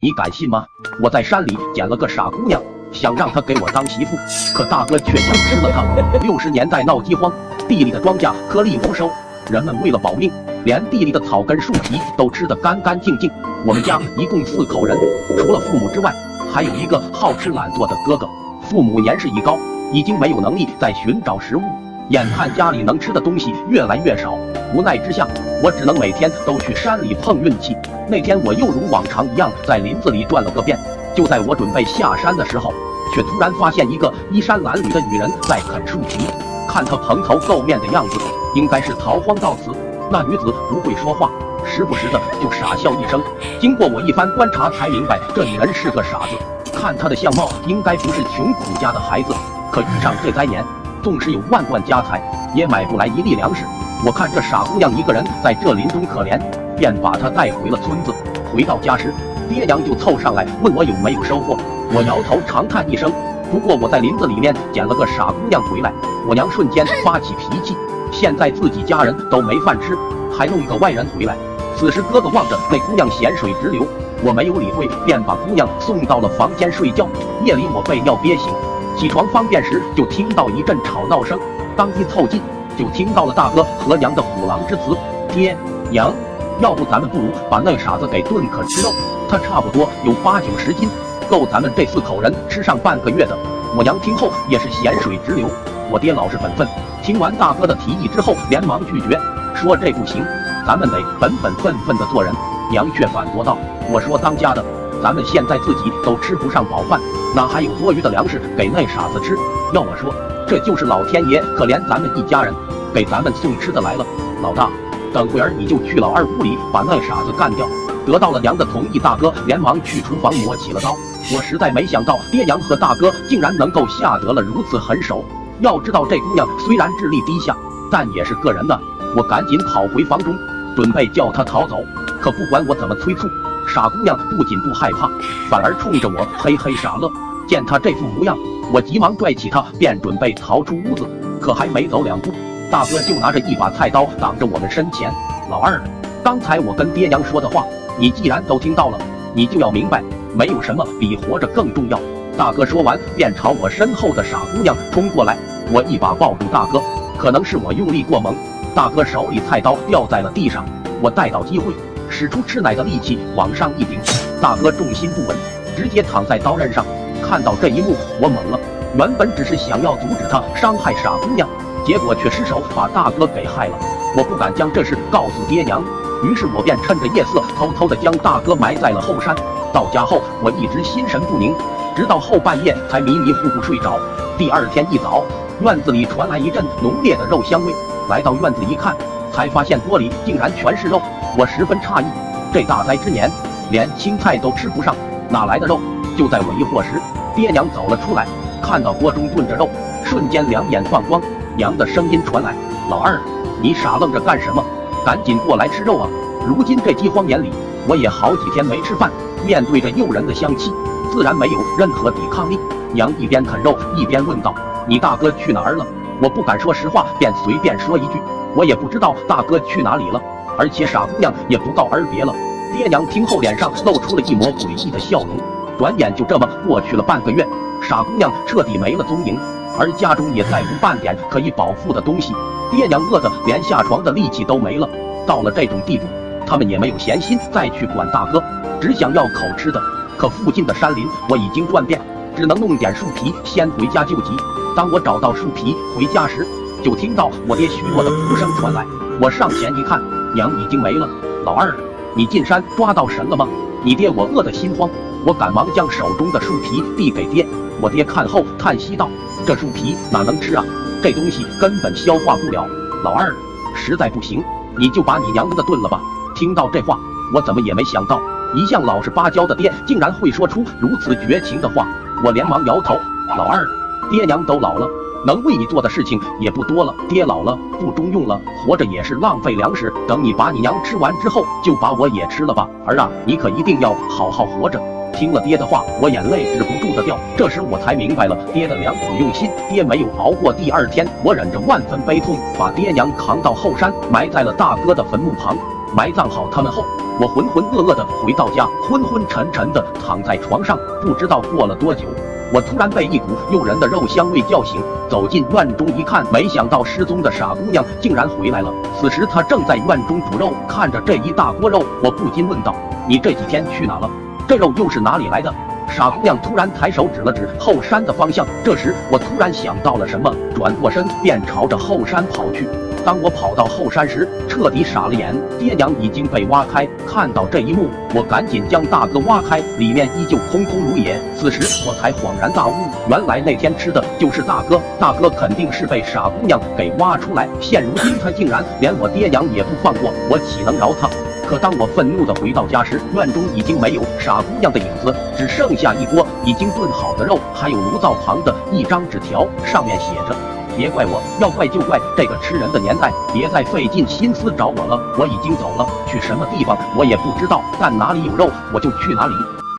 你敢信吗？我在山里捡了个傻姑娘，想让她给我当媳妇，可大哥却想吃了她。60年代闹饥荒，地里的庄稼颗粒无收，人们为了保命，连地里的草根树皮都吃得干干净净。我们家一共4口人，除了父母之外，还有一个好吃懒做的哥哥。父母年事已高，已经没有能力再寻找食物，眼看家里能吃的东西越来越少，无奈之下，我只能每天都去山里碰运气。那天我又如往常一样在林子里转了个遍，就在我准备下山的时候，却突然发现一个衣衫褴褛的女人在啃树皮。看她蓬头垢面的样子，应该是逃荒到此。那女子不会说话，时不时的就傻笑一声。经过我一番观察，才明白这女人是个傻子。看她的相貌，应该不是穷苦家的孩子，可遇上这灾年，纵使有万贯家财，也买不来1粒粮食。我看这傻姑娘一个人在这林中可怜，便把她带回了村子。回到家时，爹娘就凑上来问我有没有收获。我摇头长叹一声。不过我在林子里面捡了个傻姑娘回来，我娘瞬间发起脾气。现在自己家人都没饭吃，还弄一个外人回来。此时哥哥望着那姑娘咸水直流，我没有理会，便把姑娘送到了房间睡觉。夜里我被尿憋醒，起床方便时就听到一阵吵闹声，刚一凑近，就听到了大哥和娘的虎狼之词：爹娘，要不咱们不如把那傻子给炖可吃肉，他差不多有8、90斤，够咱们这4口人吃上半个月的。我娘听后也是咸水直流。我爹老实本分，听完大哥的提议之后，连忙拒绝，说这不行，咱们得本本分分的做人。娘却反驳道：我说当家的，咱们现在自己都吃不上饱饭，哪还有多余的粮食给那傻子吃？要我说，这就是老天爷可怜咱们一家人，给咱们送吃的来了。老大，等会儿你就去老二屋里把那傻子干掉。得到了娘的同意，大哥连忙去厨房磨起了刀。我实在没想到爹娘和大哥竟然能够下得了如此狠手。要知道这姑娘虽然智力低下，但也是个人的。我赶紧跑回房中，准备叫她逃走。可不管我怎么催促，傻姑娘不仅不害怕，反而冲着我嘿嘿傻乐。见她这副模样，我急忙拽起她便准备逃出屋子。可还没走2步，大哥就拿着一把菜刀挡着我们身前。老二，刚才我跟爹娘说的话，你既然都听到了，你就要明白，没有什么比活着更重要。大哥说完便朝我身后的傻姑娘冲过来，我一把抱住大哥，可能是我用力过猛，大哥手里菜刀掉在了地上。我逮到机会，使出吃奶的力气往上一顶，大哥重心不稳，直接躺在刀刃上。看到这一幕，我懵了，原本只是想要阻止他伤害傻姑娘，结果却失手把大哥给害了。我不敢将这事告诉爹娘，于是我便趁着夜色偷偷地将大哥埋在了后山。到家后，我一直心神不宁，直到后半夜才迷迷糊糊睡着。第二天一早，院子里传来一阵浓烈的肉香味。来到院子一看，才发现锅里竟然全是肉。我十分诧异，这大灾之年，连青菜都吃不上，哪来的肉？就在我疑惑时，爹娘走了出来，看到锅中炖着肉，瞬间两眼放光。娘的声音传来：老二，你傻愣着干什么？赶紧过来吃肉啊！如今这饥荒年里，我也好几天没吃饭，面对着诱人的香气，自然没有任何抵抗力。娘一边啃肉一边问道：你大哥去哪儿了？我不敢说实话，便随便说一句，我也不知道大哥去哪里了，而且傻姑娘也不告而别了。爹娘听后脸上露出了一抹诡异的笑容。转眼就这么过去了半个月，傻姑娘彻底没了踪影，而家中也再无半点可以饱腹的东西。爹娘饿得连下床的力气都没了。到了这种地步，他们也没有闲心再去管大哥，只想要口吃的。可附近的山林我已经转遍，只能弄点树皮先回家救急。当我找到树皮回家时，就听到我爹虚弱的哭声传来。我上前一看，娘已经没了。老二，你进山抓到神了吗？你爹我饿得心慌，我赶忙将手中的树皮递给爹。我爹看后叹息道：这树皮哪能吃啊？这东西根本消化不了。老二，实在不行，你就把你娘的炖了吧。听到这话，我怎么也没想到，一向老实巴交的爹竟然会说出如此绝情的话。我连忙摇头：老二，爹娘都老了，能为你做的事情也不多了。爹老了不中用了，活着也是浪费粮食。等你把你娘吃完之后，就把我也吃了吧。儿啊，你可一定要好好活着。听了爹的话，我眼泪止不住的掉。这时我才明白了爹的良苦用心。爹没有熬过第二天，我忍着万分悲痛，把爹娘扛到后山，埋在了大哥的坟墓旁。埋葬好他们后，我浑浑噩噩的回到家，昏昏沉沉的躺在床上，不知道过了多久，我突然被一股诱人的肉香味叫醒，走进院中一看，没想到失踪的傻姑娘竟然回来了。此时她正在院中煮肉，看着这一大锅肉，我不禁问道：“你这几天去哪了？这肉又是哪里来的？”傻姑娘突然抬手指了指后山的方向，这时我突然想到了什么，转过身便朝着后山跑去。当我跑到后山时，彻底傻了眼，爹娘已经被挖开。看到这一幕，我赶紧将大哥挖开，里面依旧空空如也。此时我才恍然大悟，原来那天吃的就是大哥，大哥肯定是被傻姑娘给挖出来。现如今他竟然连我爹娘也不放过，我岂能饶他？可当我愤怒地回到家时，院中已经没有傻姑娘的影子，只剩下一锅已经炖好的肉，还有炉灶旁的一张纸条，上面写着：“别怪我，要怪就怪这个吃人的年代，别再费尽心思找我了，我已经走了，去什么地方我也不知道，但哪里有肉我就去哪里。”